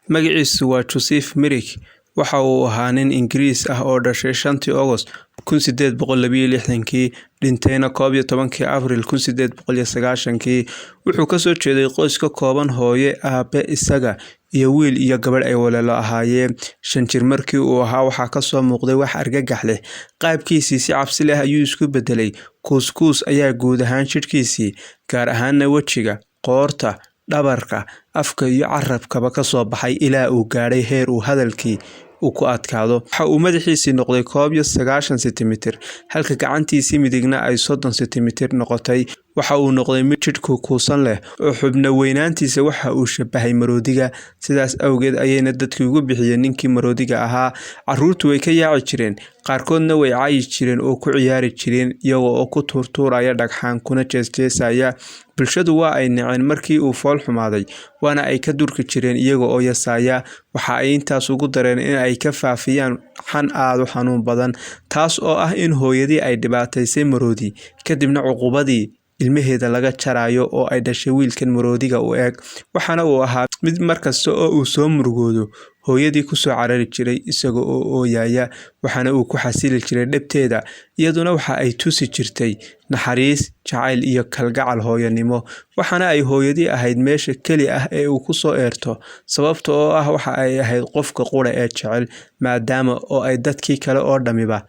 Magaciisu waa Joseph Merrick, waxa uu ahaa nin Ingiriis ah oo dhashay 5 August 1862 dhintayna 11 Abriil 1890. Wuxuu ka soo jeeday qoys ka kooban hooyo, aabe isaga iyo wiil iyo gabadh ay walaalo ahaayeen. 5 jir markii uu ahaa waxaa ka soo muuqday wax argagax leh. Qaabkiisii si cabsi leh ayuu isku bedelay. Kuuskuus ayaa guud ahaan jidhkiisii, gaar ahaanna wejiga, qoorta, dhabarka, afka iyo carabkaba ka soo baxay ilaa uu gaadhay heer uu hadalkii uu ku adkaado. Waxa uu madaxiisii noqday 90 sentimitir, halka gacantiisii midigna ay 30 sentimitir noqotay. Waxa uu noqday mid jidhku kuusan leh oo xubno weynaantiisa waxa uu shabahay maroodiga. Sidaas awgeed ayayna dadkii ugu bixiyeen Ninkii Maroodiga Ahaa. Carruurtu way ka yaaci jireen, qaarkoodna way caayi jireen oo ku ciyaari jireen iyagoo oo ku tuurtuuraya dhagxaan kuna jeesjeesaya. Bulshadu waa ay naceen markii uu fool xumaaday, waana ay ka durki jireen iyaga oo yasaaya. Waxa ay intaas ugu dareen in ay ka faafiyaan xan aad u xanuun badan, taas oo ah in hooyadii ay dhibaataysay maroodi, kadibna cuqubadii ilmaheeda laga jarayo oo ay dhashay wiilkan maroodiga u eg. Waxaana uu ahaa mid markasta oo uu soo murugoodo hooyadii ku soo carari jiray isaga oo ooyaya, waxaana uu ku xasili jiray dhabteeda. Iyaduna waxa ay tusi jirtay naxariis, jacayl iyo kalgacal hooyanimo. Waxaana ay hooyadii ahayd meesha keli ah ee uu ku soo eerto, sababtoo oo ah waxa ay ahayd qofka qura ee jecel, maadaama oo ay dadkii kale oo dhamiba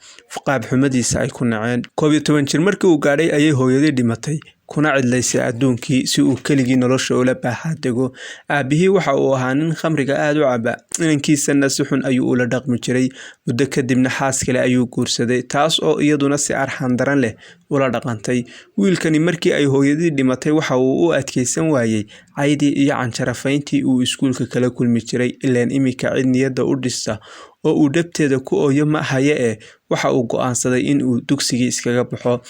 qaab xumadiisa ay ku naceen. 11 jir markii uu gaadhay ayay hooyadii dhimatay, kuna cidlaysay adduunkii si uu keligii nolosha ula baaxaadego. Aabihii waxa uu ahaa nin khamriga aad u caba, inankiisana si xun ayuu ula dhaqmi jiray. Muddo kadibna xaas kale ayuu guursaday, taas oo iyaduna si arxan daran leh ula dhaqantay. Wiilkani markii ay hooyadii dhimatay waxa uu u adkeysan waayay caydii iyo canjarafayntii uu iskuulka kala kulmi jiray. Ileen imika cid niyadda u dhista oo uu dhabteeda ku ooyo ma haye waxa uu go'aansaday in uu dugsigii iskaga baxo.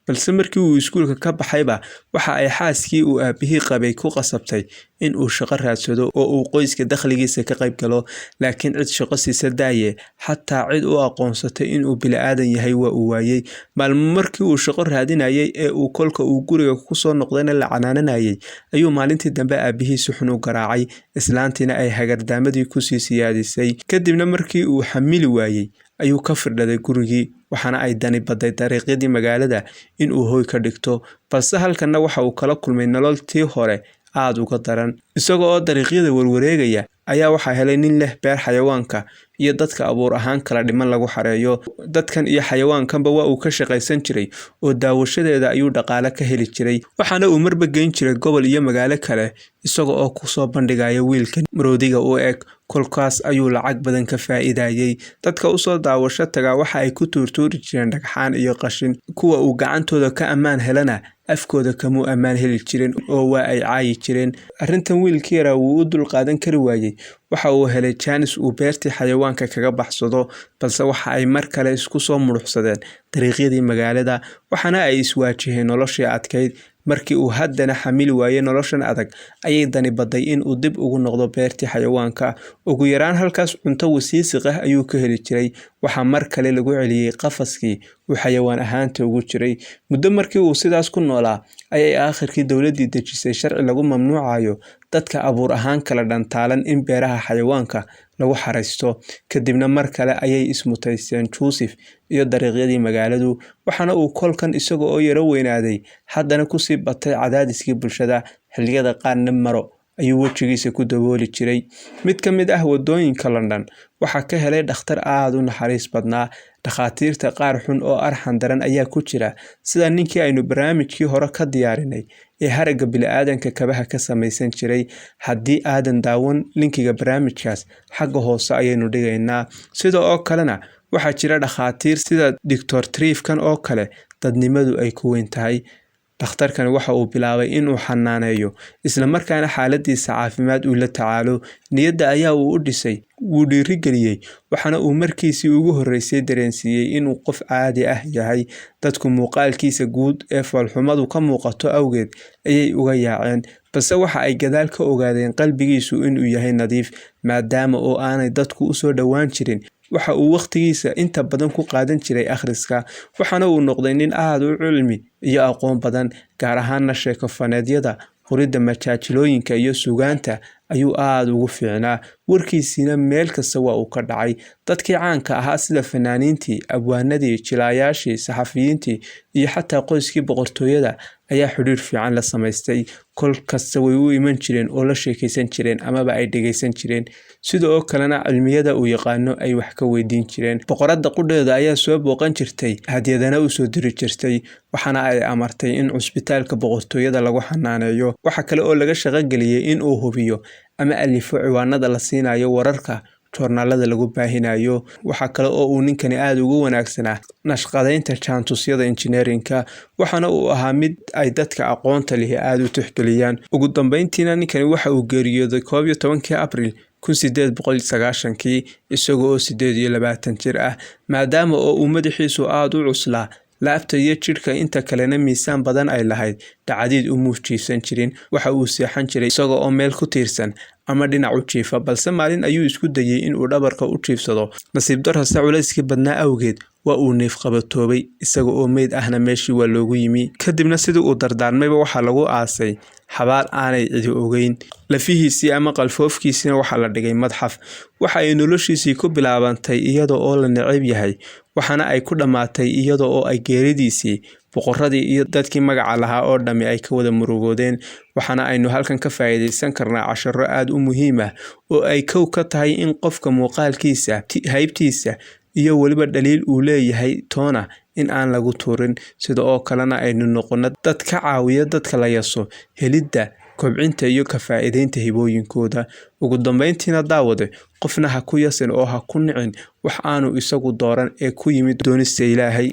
balse markii uu iskuulka ka baxayba waxa ay xaaskii uu aabihii qabay ku qasabtay in uu shaqo raadsado oo uu qoyska dakhligiisa ka qayb galo, laakiin cid shaqo siisa daaye xataa cid u aqoonsatay in uu bilaadan yahay waa uu waayay. maalmo markii uu shaqo raadinayay ee uu kolka uu guriga ku soo noqdayna la canaananayay ayuu maalintii dambe aabihii si xun u garaacay, islaantiina ay hagardaamadii ku sii siyaadisay. kadibna markii uu xamili waayay ayuu ka firdhaday gurigii, waxaana ay dani baday dariiqyadii magaalada in uu hoy ka dhigto, balse halkana waxa uu kala kulmay nololtii hore aad uga daran. isagoo oo dariiqyada warwareegaya ayaa waxaa helay nin leh beer xayawaanka iyo dadka abuur ahaan kala dhiman lagu xareeyo. dadkan iyo xayawaankanba waa uu ka shaqaysan jiray oo daawashadeeda ayuu dhaqaale ka heli jiray, waxaana uu marba geyn jiray gobol iyo magaalo kale isaga oo ku soo bandhigaya wiilkan maroodiga u eg. kolkaas ayuu lacag badan ka faa'iidayay. dadka u soo daawasho taga waxa ay ku tuurtuuri jireen dhagxaan iyo qashin, kuwa uu gacantooda ka ammaan helana afkooda kamuu ammaan heli jirin oo waa ay caayi jireen. arrintan wiilkii yaraa wuu u dulqaadan kari waayey, waxa uu helay jaanis uu beertii xayawaanka kaga baxsado, balse waxa ay mar kale isku soo muruxsadeen dariiqyadii magaalada, waxaana ay iswaajiheen noloshii adkayd. markii uu haddana xamili waayay noloshan adag ayay dani baday in uu dib ugu noqdo beertii xayawaanka. ugu yaraan halkaas cunto wasiisiq ah ayuu ka heli jiray. waxaa mar kale lagu celiyey qafaskii uu xayawaan ahaanta ugu jiray. muddo markii uu sidaas ku noolaa ayay aakhirkii dowladdii dejisay sharci lagu mamnuucayo dadka abuur ahaan kala dhantaalan in beeraha xayawaanka lagu xaraysto. kadibna mar kale ayay ismutayseen Joseph iyo dariiqyadii magaaladu, waxaana uu kolkan isaga oo yaro weynaaday haddana kusii batay cadaadiskii bulshada. xilliyada qaarna maro ayuu wejigiisa ku dabooli jiray. mid ka mid ah wadooyinka London waxaa ka helay dhakhtar aad u naxariis badnaa. dhakhaatiirta qaar xun oo arxan daran ayaa ku jira, sida ninkii aynu barnaamijkii hore ka diyaarinay ee haragga bini'aadanka kabaha ka samaysan jiray. haddii aadan daawan linkiga barnaamijkaas xagga hoose ayaynu dhigaynaa. sida oo kalena waxaa jira dhakhaatiir sida Dr. Triefkan oo kale dadnimadu ay ku weyn tahay. dhakhtarkan waxa uu bilaabay in uu xanaaneeyo isla markaana xaaladiisa caafimaad uu la tacaalo. niyadda ayaa uu u dhisay, wuu dhiirigeliyey, waxaana uu markiisii ugu horreysay dareensiiyey inuu qof caadi ah yahay. dadku muuqaalkiisa guud ee foolxumadu ka muuqato awgeed ayay uga yaaceen, balse waxa ay gadaal ka ogaadeen qalbigiisu inuu yahay nadiif, maadaama oo aanay dadku u soo dhowaan jirin. waxa uu waqtigiisa inta badan ku qaadan jiray akhriska, waxaana uu noqday nin aad u cilmi iyo aqoon badan, gaar ahaanna sheeko faneedyada, qoridda majaajilooyinka iyo suugaanta ayuu aad ugu fiicnaa, warkiisina meel kasta waa uu ka dhacay. Dadkii caanka ahaa sida fanaaniintii, abwaanadii, jilaayaashii, saxafiyiintii iyo xataa qoyskii boqortooyada ayaa xiriir fiican la samaystay. Kol kasta way u iman jireen oo la sheekaysan jireen amaba ay dhegaysan jireen. Sidoo kalena cilmiyada uu yaqaano ay wax ka weydiin jireen. Boqoradda qudheeda ayaa soo booqan jirtay, hadiyadana u soo diri jirtay, waxaana ay amartay in cusbitaalka boqortooyada lagu xanaaneeyo. Waxa kale oo laga shaqageliyay in uu hubiyo ama alifo ciwaanada la siinayo wararka joornaalada lagu baahinayo. Waxa kale oo uu ninkani aad ugu wanaagsanaa nashqadeynta jaantusyada engineerinka, waxaana uu ahaa mid ay dadka aqoonta leh aad u tixgeliyaan. Ugu dambeyntiina ninkani waxa uu geeriyooday 11 Abriil 1890 isagoo 28 jir ah, maadaama oo uu madaxiisu aad u cuslaa, laabta iyo jidhka inta kalena miisaan badan ay lahayd. Dhacdiid u muujisan jirin, waxa uu seexan jiray isagoo oo meel ku tiirsan ama dhinac u jiifa, balse maalin ayuu isku dayay in uu dhabarka u jiifsado. Nasiib darrose culayskii badnaa awgeed waa uu neef qabatoobay, isaga oo meyd ahna meeshii waa loogu yimi. Kadibna sidii uu dardaarmayba waxaa lagu aasay xabaal aanay cidi ogeyn. Lafihiisii ama qalfoofkiisina waxaa la dhigay madxaf. Waxa ay noloshiisii ku bilaabantay iyadoo oo la neceb yahay, waxaana ay ku dhammaatay iyadoo oo ay geeridiisii boqoradii iyo dadkii magaca lahaa oo dhammi ay ka wada murugoodeen. Waxaana aynu halkan ka faa'iidaysan karnaa casharro aad u muhiim ah oo ay kow ka tahay in qofka muuqaalkiisa, haybtiisa iyo weliba dhaliil uu leeyahay toona in aan lagu tuurin. Sida oo kalena aynu noqono dad ka caawiya dadka la yaso helidda, kobcinta iyo ka faa'iideynta hibooyinkooda. Ugu dambeyntiina daawade, qofna ha ku yasin oo ha ku nicin wax aanu isagu dooran ee ku yimid doonista Ilaahay.